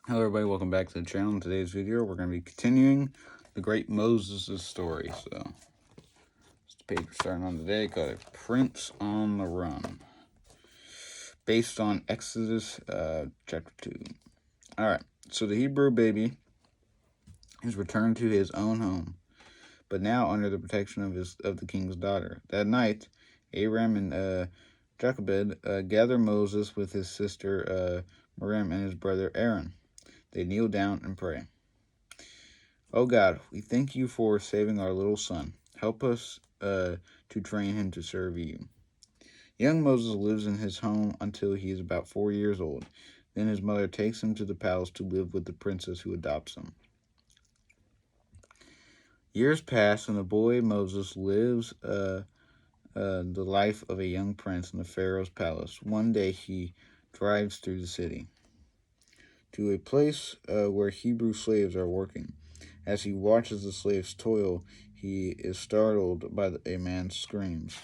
Hello everybody, welcome back to the channel. In today's video, we're going to be continuing the great Moses' story. So, it's the page we're starting on today called Prince on the Run, based on Exodus chapter 2. Alright, so the Hebrew baby is returned to his own home, but now under the protection of the king's daughter. That night, Aram and Jochebed gather Moses with his sister Miriam and his brother Aaron. They kneel down and pray. "Oh God, we thank you for saving our little son. Help us to train him to serve you." Young Moses lives in his home until he is about 4 years old. Then his mother takes him to the palace to live with the princess who adopts him. Years pass, and the boy Moses lives the life of a young prince in the Pharaoh's palace. One day he drives through the city to a place where Hebrew slaves are working. As he watches the slaves toil, he is startled by a man's screams.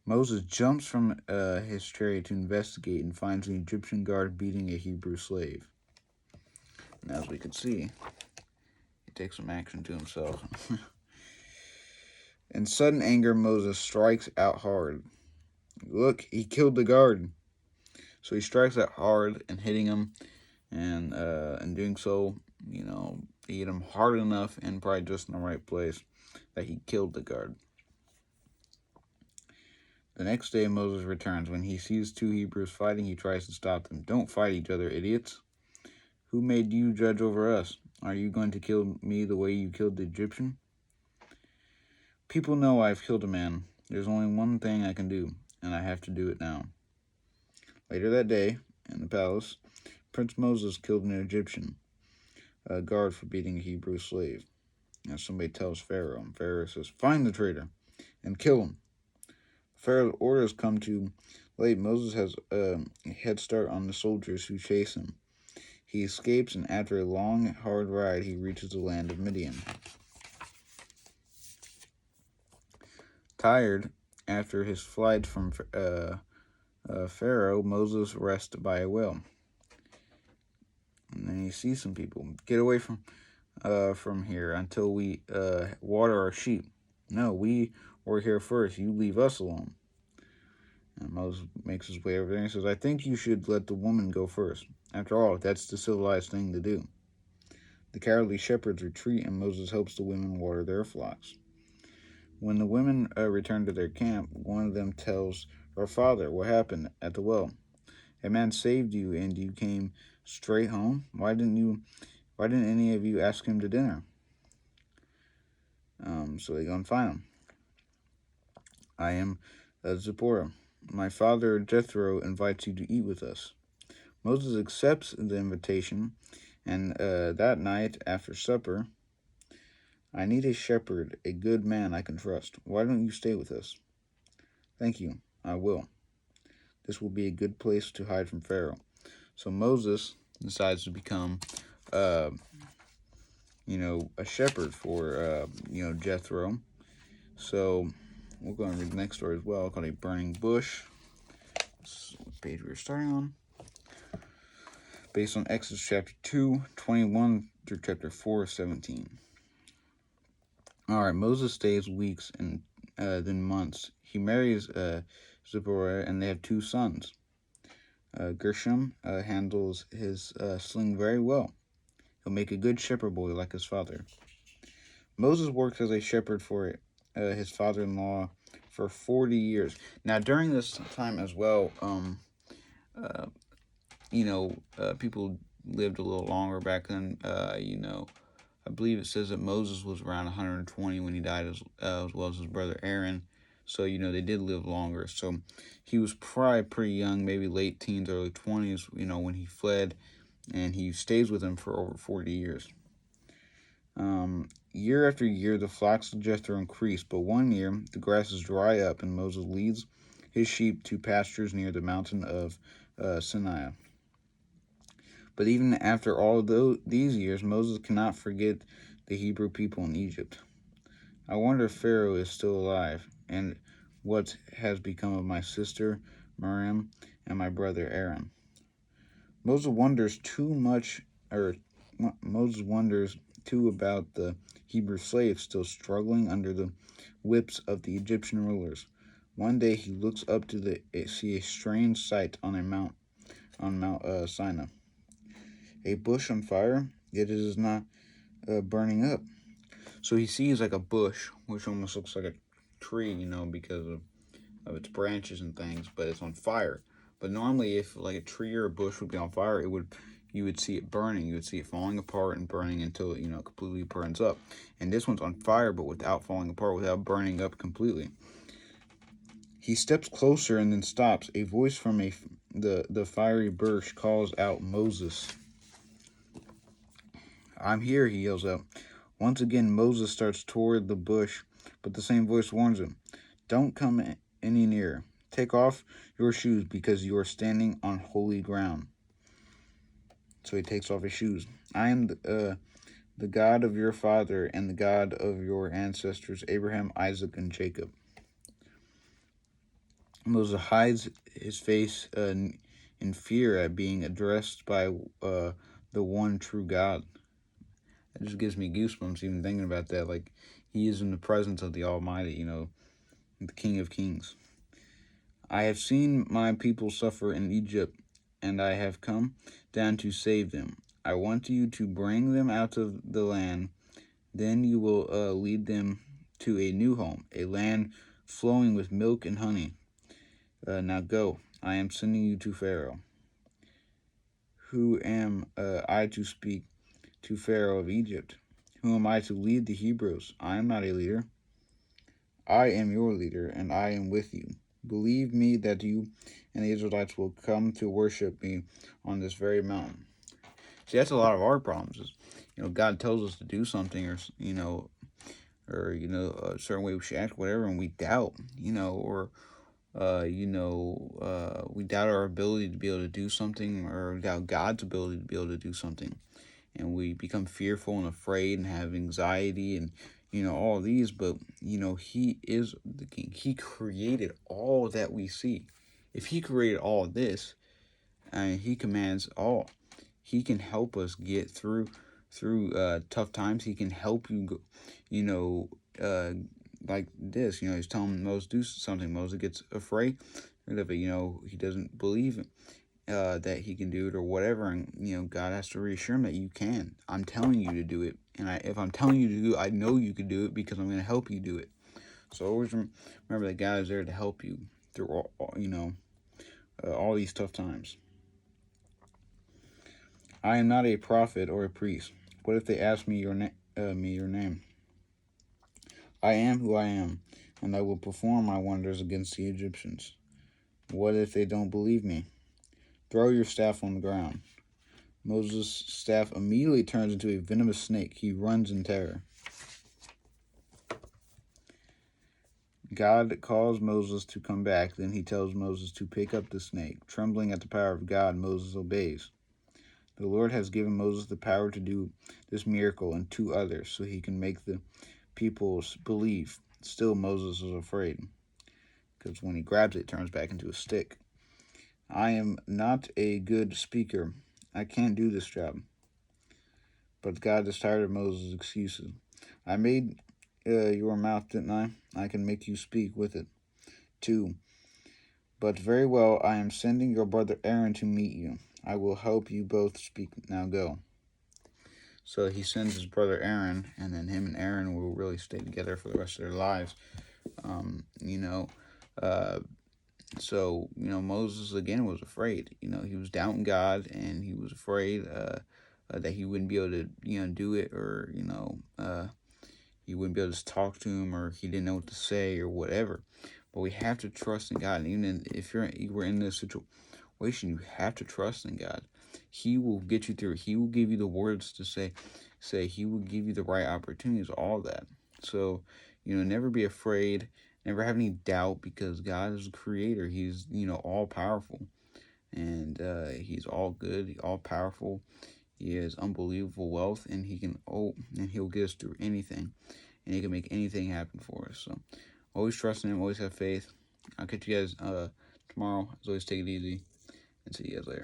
Moses jumps from his chariot to investigate and finds an Egyptian guard beating a Hebrew slave. And as we can see, he takes some action to himself. In sudden anger, Moses strikes out hard. Look, he killed the guard. So he strikes out hard and hitting him, and in doing so, he hit him hard enough and probably just in the right place that he killed the guard. The next day, Moses returns. When he sees two Hebrews fighting, he tries to stop them. "Don't fight each other, idiots. Who made you judge over us? Are you going to kill me the way you killed the Egyptian?" "People know I've killed a man. There's only one thing I can do, and I have to do it now." Later that day, in the palace, Prince Moses killed an Egyptian guard for beating a Hebrew slave. Now somebody tells Pharaoh, and Pharaoh says, "Find the traitor and kill him." Pharaoh's orders come too late. Moses has a head start on the soldiers who chase him. He escapes, and after a long, hard ride, he reaches the land of Midian. Tired after his flight from Pharaoh, Moses rests by a well. And then he sees some people. "Get away from here until we water our sheep." "No, we were here first. You leave us alone." And Moses makes his way over there and says, "I think you should let the woman go first. After all, that's the civilized thing to do." The cowardly shepherds retreat, and Moses helps the women water their flocks. When the women return to their camp, one of them tells her father what happened at the well. "A man saved you, and you came straight home. Why didn't any of you ask him to dinner?" So they go and find him. "I am Zipporah. My father Jethro invites you to eat with us." Moses accepts the invitation, and that night after supper, "I need a shepherd, a good man I can trust. Why don't you stay with us?" "Thank you, I will. This will be a good place to hide from Pharaoh." So Moses decides to become, a shepherd for, Jethro. So we'll go and read the next story as well, called A Burning Bush. This is the page we're starting on. Based on Exodus chapter 2, 21 through chapter 4, 17. Alright, Moses stays weeks and then months. He marries Zipporah, and they have two sons. Gershom handles his sling very well. He'll make a good shepherd boy like his father. Moses works as a shepherd for his father-in-law for 40 years. Now, during this time as well, people lived a little longer back then. I believe it says that Moses was around 120 when he died, as well as his brother Aaron. So, they did live longer. So, he was probably pretty young, maybe late teens, early 20s, when he fled. And he stays with him for over 40 years. Year after year, the flocks of Jethro increase, but one year, the grasses dry up, and Moses leads his sheep to pastures near the mountain of Sinai. But even after all of these years, Moses cannot forget the Hebrew people in Egypt. "I wonder if Pharaoh is still alive, and what has become of my sister Miriam, and my brother Aaron. Moses wonders Moses wonders too about the Hebrew slaves still struggling under the whips of the Egyptian rulers. One day he looks up to see a strange sight on Mount Sinai. A bush on fire, yet it is not burning up. So he sees like a bush, which almost looks like a tree, because of its branches and things, but it's on fire. But normally, if like a tree or a bush would be on fire, you would see it burning. You would see it falling apart and burning until it completely burns up. And this one's on fire, but without falling apart, without burning up completely. He steps closer and then stops. A voice from the fiery bush calls out, "Moses." "I'm here," he yells out. Once again, Moses starts toward the bush, but the same voice warns him, "Don't come any nearer. Take off your shoes because you are standing on holy ground." So he takes off his shoes. "I am the God of your father and the God of your ancestors, Abraham, Isaac, and Jacob." Moses hides his face in fear at being addressed by the one true God. It just gives me goosebumps even thinking about that. Like, he is in the presence of the Almighty, the King of Kings. "I have seen my people suffer in Egypt, and I have come down to save them. I want you to bring them out of the land. Then you will lead them to a new home, a land flowing with milk and honey. Now go. I am sending you to Pharaoh." "Who am I to speak to Pharaoh of Egypt? Who am I to lead the Hebrews? I am not a leader. I am your leader, and I am with you. Believe me that you and the Israelites will come to worship me on this very mountain." See, that's a lot of our problems. Is, God tells us to do something, or a certain way we should act, whatever, and we doubt, or we doubt our ability to be able to do something, or doubt God's ability to be able to do something, and we become fearful and afraid and have anxiety and all these. But he is the King. He created all that we see. If he created all this, he commands all. He can help us get through tough times. He can help you go, like this. He's telling Moses to do something. Moses gets afraid of it. He doesn't believe it. That he can do it or whatever, and God has to reassure him that you can. I'm telling you to do it, and if I'm telling you to do it, I know you can do it because I'm going to help you do it. So always remember that God is there to help you through all these tough times. "I am not a prophet or a priest. What if they ask me your name? I am who I am, and I will perform my wonders against the Egyptians. What if they don't believe me? Throw your staff on the ground." Moses' staff immediately turns into a venomous snake. He runs in terror. God calls Moses to come back. Then he tells Moses to pick up the snake. Trembling at the power of God, Moses obeys. The Lord has given Moses the power to do this miracle and 2 others, so he can make the people believe. Still, Moses is afraid, because when he grabs it, it turns back into a stick. "I am not a good speaker. I can't do this job." But God is tired of Moses' excuses. "I made your mouth, didn't I? I can make you speak with it, too. But very well, I am sending your brother Aaron to meet you. I will help you both speak. Now go." So he sends his brother Aaron, and then him and Aaron will really stay together for the rest of their lives. So Moses again was afraid. He was doubting God, and he was afraid that he wouldn't be able to do it, or he wouldn't be able to talk to him, or he didn't know what to say, or whatever. But we have to trust in God. And even if you were in this situation, you have to trust in God. He will get you through it. He will give you the words to say. He will give you the right opportunities, all that. So, never be afraid. Never have any doubt, because God is the creator. He's, all powerful. And he's all good, all powerful. He has unbelievable wealth, and he'll get us through anything. And he can make anything happen for us. So always trust in him, always have faith. I'll catch you guys tomorrow. As always, take it easy, and see you guys later.